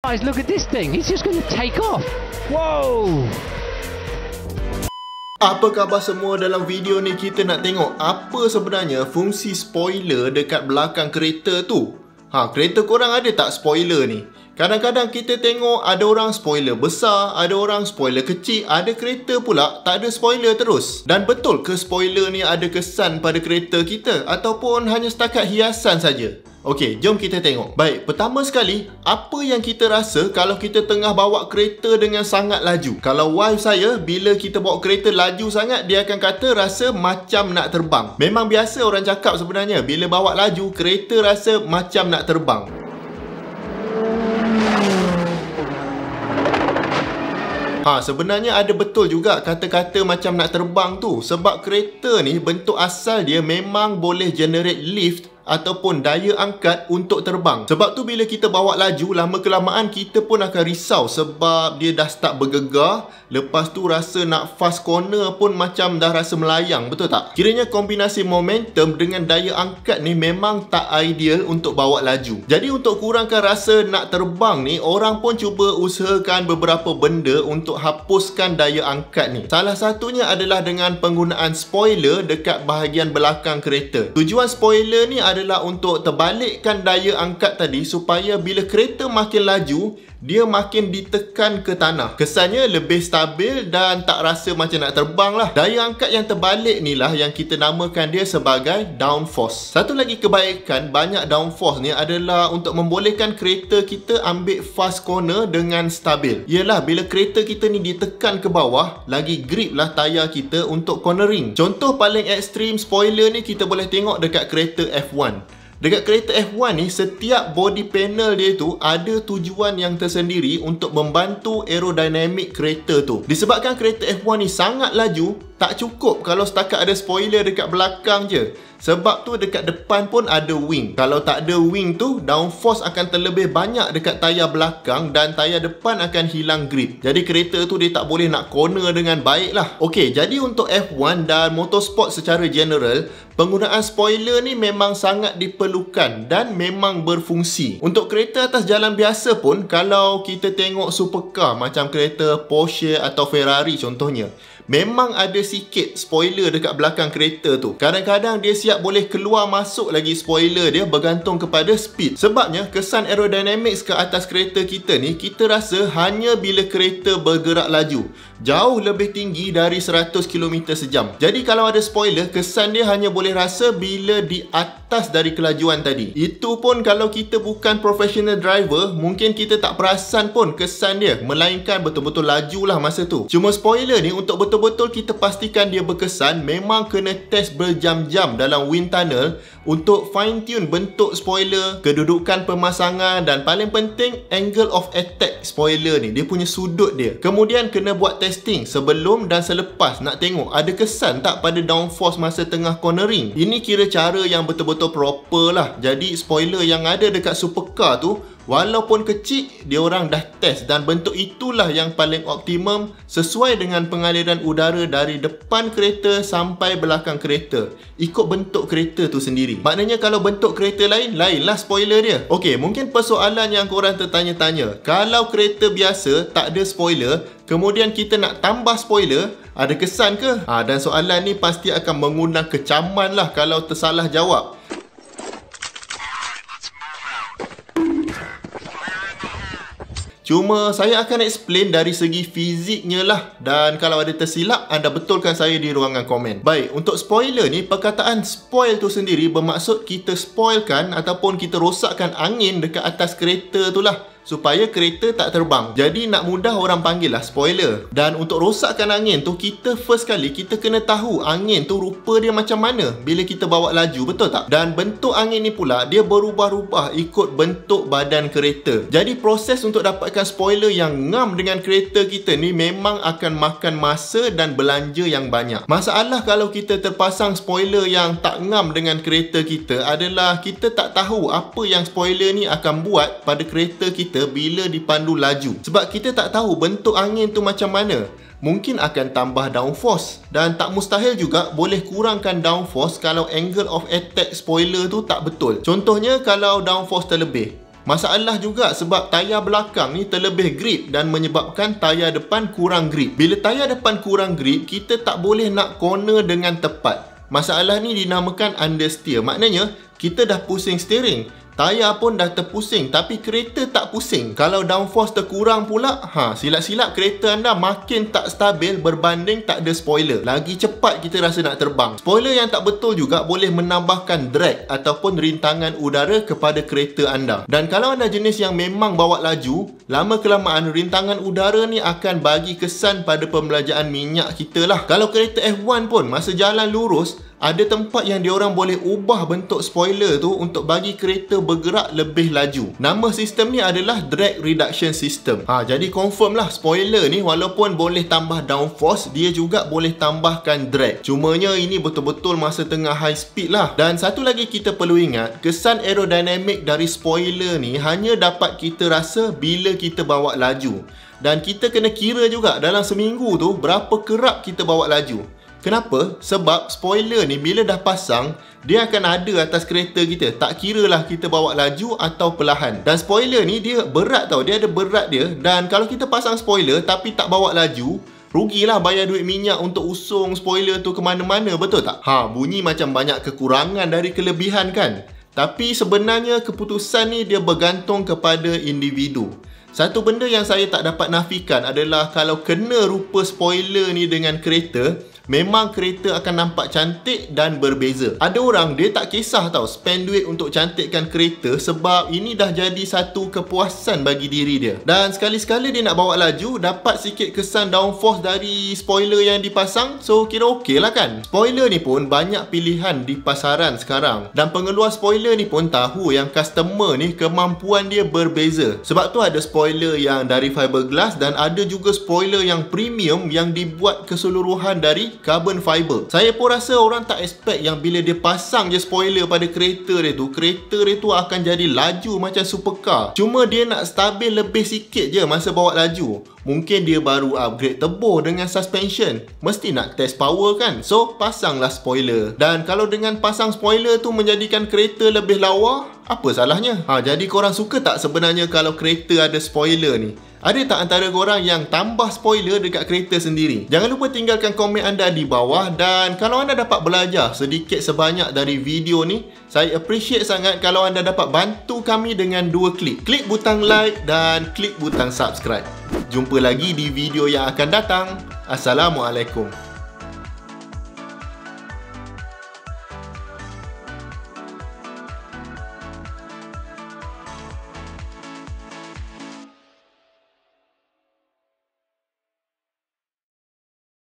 Guys, look at this thing. He's just going to take off. Whoa! Apa khabar semua? Dalam video ni kita nak tengok apa sebenarnya fungsi spoiler dekat belakang kereta tu. Kereta korang ada tak spoiler ni? Kadang-kadang kita tengok ada orang spoiler besar, ada orang spoiler kecil, ada kereta pula tak ada spoiler terus. Dan betul ke spoiler ni ada kesan pada kereta kita ataupun hanya setakat hiasan saja? Okey, jom kita tengok. Baik, pertama sekali, apa yang kita rasa kalau kita tengah bawa kereta dengan sangat laju? Kalau wife saya, bila kita bawa kereta laju sangat, dia akan kata rasa macam nak terbang. Memang biasa orang cakap sebenarnya, bila bawa laju, kereta rasa macam nak terbang. Sebenarnya ada betul juga kata-kata macam nak terbang tu. Sebab kereta ni bentuk asal dia memang boleh generate lift ataupun daya angkat untuk terbang. Sebab tu bila kita bawa laju, lama kelamaan kita pun akan risau sebab dia dah start bergegar. Lepas tu rasa nak fast corner pun macam dah rasa melayang, betul tak? Kiranya kombinasi momentum dengan daya angkat ni memang tak ideal untuk bawa laju. Jadi untuk kurangkan rasa nak terbang ni, orang pun cuba usahakan beberapa benda untuk hapuskan daya angkat ni. Salah satunya adalah dengan penggunaan spoiler dekat bahagian belakang kereta. Tujuan spoiler ni adalah untuk terbalikkan daya angkat tadi supaya bila kereta makin laju, dia makin ditekan ke tanah. Kesannya lebih stabil dan tak rasa macam nak terbang lah. Daya angkat yang terbalik ni lah yang kita namakan dia sebagai downforce. Satu lagi kebaikan banyak downforce ni adalah untuk membolehkan kereta kita ambil fast corner dengan stabil. Yelah, bila kereta kita ni ditekan ke bawah, lagi grip lah tayar kita untuk cornering. Contoh paling ekstrim spoiler ni kita boleh tengok dekat kereta F1. Dekat kereta F1 ni, setiap body panel dia tu ada tujuan yang tersendiri untuk membantu aerodinamik kereta tu. Disebabkan kereta F1 ni sangat laju, tak cukup kalau setakat ada spoiler dekat belakang je. Sebab tu dekat depan pun ada wing. Kalau tak ada wing tu, downforce akan terlebih banyak dekat tayar belakang dan tayar depan akan hilang grip. Jadi kereta tu dia tak boleh nak corner dengan baik lah. Okey, jadi untuk F1 dan motorsport secara general, penggunaan spoiler ni memang sangat diperlukan dan memang berfungsi. Untuk kereta atas jalan biasa pun, kalau kita tengok supercar macam kereta Porsche atau Ferrari contohnya, memang ada sikit spoiler dekat belakang kereta tu. Kadang-kadang dia siap boleh keluar masuk lagi spoiler dia bergantung kepada speed. Sebabnya kesan aerodynamics ke atas kereta kita ni, kita rasa hanya bila kereta bergerak laju jauh lebih tinggi dari 100 km sejam. Jadi kalau ada spoiler, kesan dia hanya boleh rasa bila di atas dari kelajuan tadi. Itu pun kalau kita bukan professional driver, mungkin kita tak perasan pun kesan dia, melainkan betul-betul laju lah masa tu. Cuma spoiler ni untuk betul-betul kita pastikan dia berkesan, memang kena test berjam-jam dalam wind tunnel untuk fine tune bentuk spoiler, kedudukan pemasangan dan paling penting angle of attack spoiler ni, dia punya sudut dia. Kemudian kena buat testing sebelum dan selepas nak tengok ada kesan tak pada downforce masa tengah cornering. Ini kira cara yang betul-betul proper lah. Jadi spoiler yang ada dekat supercar tu, walaupun kecil, dia orang dah test dan bentuk itulah yang paling optimum sesuai dengan pengaliran udara dari depan kereta sampai belakang kereta. Ikut bentuk kereta tu sendiri. Maknanya kalau bentuk kereta lain, lainlah spoiler dia. Okey, mungkin persoalan yang korang tertanya-tanya, kalau kereta biasa tak ada spoiler, kemudian kita nak tambah spoiler, ada kesan ke? Dan soalan ni pasti akan mengundang kecaman lah kalau tersalah jawab. Cuma saya akan explain dari segi fiziknya lah. Dan kalau ada tersilap, anda betulkan saya di ruangan komen. Baik, untuk spoiler ni, perkataan spoil tu sendiri bermaksud kita spoilkan ataupun kita rosakkan angin dekat atas kereta tu lah, supaya kereta tak terbang. Jadi nak mudah orang panggil lah spoiler. Dan untuk rosakkan angin tu, kita first kali kita kena tahu angin tu rupa dia macam mana bila kita bawa laju, betul tak? Dan bentuk angin ni pula dia berubah-ubah ikut bentuk badan kereta. Jadi proses untuk dapatkan spoiler yang ngam dengan kereta kita ni memang akan makan masa dan belanja yang banyak. Masalah kalau kita terpasang spoiler yang tak ngam dengan kereta kita adalah kita tak tahu apa yang spoiler ni akan buat pada kereta kita bila dipandu laju. Sebab kita tak tahu bentuk angin tu macam mana. Mungkin akan tambah downforce dan tak mustahil juga boleh kurangkan downforce kalau angle of attack spoiler tu tak betul. Contohnya kalau downforce terlebih, Masalah juga sebab tayar belakang ni terlebih grip dan menyebabkan tayar depan kurang grip. Bila tayar depan kurang grip, kita tak boleh nak corner dengan tepat. Masalah ni dinamakan understeer. Maknanya, kita dah pusing steering. Tayar pun dah terpusing tapi kereta tak pusing. Kalau downforce terkurang pula, silap-silap kereta anda makin tak stabil berbanding tak ada spoiler. Lagi cepat kita rasa nak terbang. Spoiler yang tak betul juga boleh menambahkan drag ataupun rintangan udara kepada kereta anda. Dan kalau anda jenis yang memang bawa laju, lama-kelamaan rintangan udara ni akan bagi kesan pada pembelajaan minyak kita lah. Kalau kereta F1 pun masa jalan lurus, ada tempat yang diorang boleh ubah bentuk spoiler tu untuk bagi kereta bergerak lebih laju. Nama sistem ni adalah drag reduction system. Jadi confirm lah spoiler ni walaupun boleh tambah downforce, dia juga boleh tambahkan drag. Cumanya ini betul-betul masa tengah high speed lah. Dan satu lagi kita perlu ingat, kesan aerodinamik dari spoiler ni hanya dapat kita rasa bila kita bawa laju. Dan kita kena kira juga dalam seminggu tu berapa kerap kita bawa laju. Kenapa? Sebab spoiler ni bila dah pasang, dia akan ada atas kereta kita. Tak kira lah kita bawa laju atau perlahan. Dan spoiler ni dia berat tau. Dia ada berat dia. Dan kalau kita pasang spoiler tapi tak bawa laju, rugilah bayar duit minyak untuk usung spoiler tu ke mana-mana, betul tak? Bunyi macam banyak kekurangan dari kelebihan kan? Tapi sebenarnya keputusan ni dia bergantung kepada individu. Satu benda yang saya tak dapat nafikan adalah kalau kena rupa spoiler ni dengan kereta, memang kereta akan nampak cantik dan berbeza. Ada orang dia tak kisah tau spend duit untuk cantikkan kereta sebab ini dah jadi satu kepuasan bagi diri dia. Dan sekali-sekala dia nak bawa laju, dapat sikit kesan downforce dari spoiler yang dipasang, so kira okey lah kan. Spoiler ni pun banyak pilihan di pasaran sekarang. Dan pengeluar spoiler ni pun tahu yang customer ni kemampuan dia berbeza. Sebab tu ada spoiler yang dari fiberglass dan ada juga spoiler yang premium yang dibuat keseluruhan dari carbon fiber. Saya pun rasa orang tak expect yang bila dia pasang je spoiler pada kereta dia tu akan jadi laju macam supercar. Cuma dia nak stabil lebih sikit je masa bawa laju. Mungkin dia baru upgrade turbo dengan suspension. Mesti nak test power kan? So, pasanglah spoiler. Dan kalau dengan pasang spoiler tu menjadikan kereta lebih lawa, apa salahnya? Jadi korang suka tak sebenarnya kalau kereta ada spoiler ni? Ada tak antara korang yang tambah spoiler dekat kereta sendiri? Jangan lupa tinggalkan komen anda di bawah. Dan kalau anda dapat belajar sedikit sebanyak dari video ni, saya appreciate sangat kalau anda dapat bantu kami dengan 2 klik. Klik butang like dan klik butang subscribe. Jumpa lagi di video yang akan datang. Assalamualaikum.